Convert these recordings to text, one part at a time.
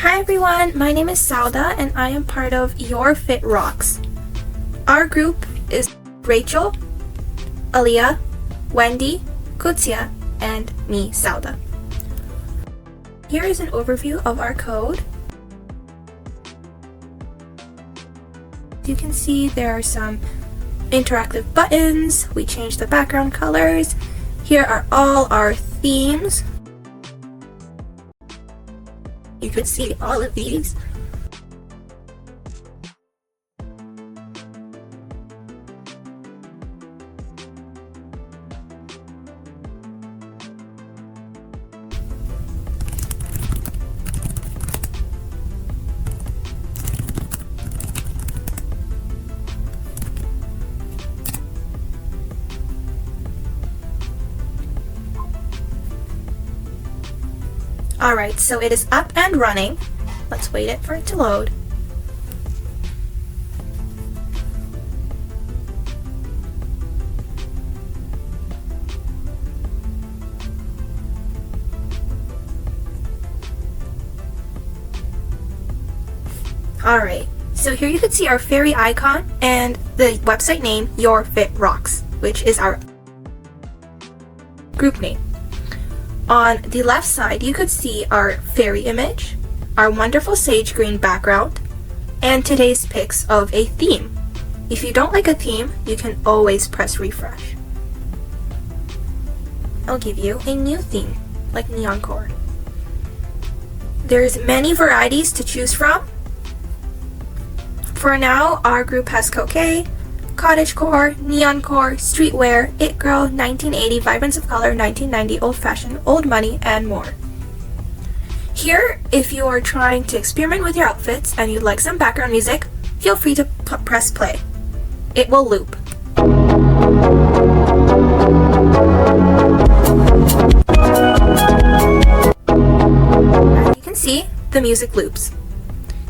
Hi everyone, my name is Sawdah and I am part of Your Fit Rocks. Our group is Rachel, Aliyah, Wendy, Qudsia, and me, Sawdah. Here is an overview of our code. You can see there are some interactive buttons. We changed the background colors. Here are all our themes. You can see all of these. Alright, so it is up and running. Let's wait for it to load. Alright, so here you can see our fairy icon and the website name, Your Fit Rocks, which is our group name. On the left side, you could see our fairy image, our wonderful sage green background, and today's pics of a theme. If you don't like a theme, you can always press refresh. I'll give you a new theme, like neon core. There's many varieties to choose from. For now, our group has coquet, cottagecore, neoncore, streetwear, it girl, 1980, vibrance of color, 1990, old fashioned, old money, and more. Here, if you are trying to experiment with your outfits and you'd like some background music, feel free to press play. It will loop. As you can see, the music loops.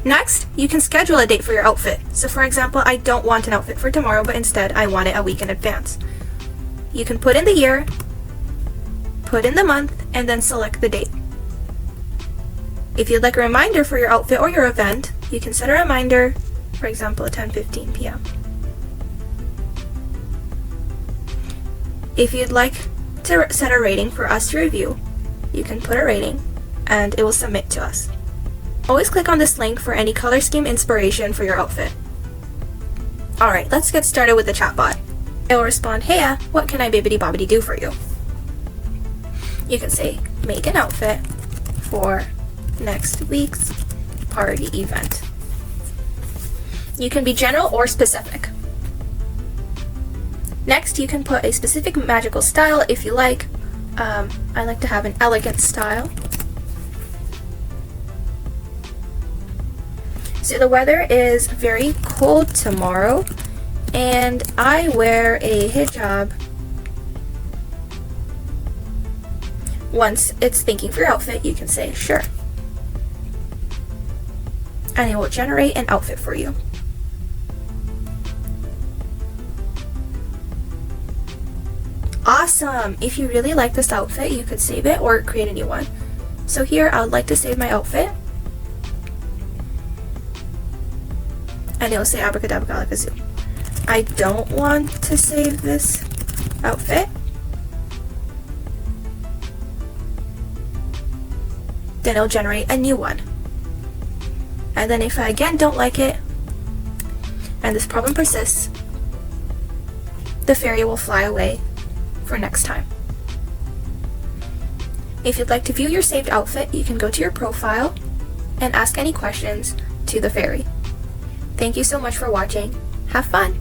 Next, you can schedule a date for your outfit. So for example, I don't want an outfit for tomorrow, but instead I want it a week in advance. You can put in the year, put in the month, and then select the date. If you'd like a reminder for your outfit or your event, you can set a reminder, for example, at 10:15 p.m. If you'd like to set a rating for us to review, you can put a rating and it will submit to us. Always click on this link for any color scheme inspiration for your outfit. Alright, let's get started with the chatbot. It will respond, "Hey, what can I bibbidi bobbidi do for you?" You can say, "Make an outfit for next week's party event." You can be general or specific. Next, you can put a specific magical style if you like. I like to have an elegant style. So the weather is very cold tomorrow, and I wear a hijab. Once it's thinking for your outfit, you can say, "Sure." And it will generate an outfit for you. Awesome! If you really like this outfit, you could save it or create a new one. So here, I would like to save my outfit. And it will say abracadabra alakazoo. I don't want to save this outfit. Then it'll generate a new one. And then if I again don't like it, and this problem persists, the fairy will fly away for next time. If you'd like to view your saved outfit, you can go to your profile and ask any questions to the fairy. Thank you so much for watching. Have fun!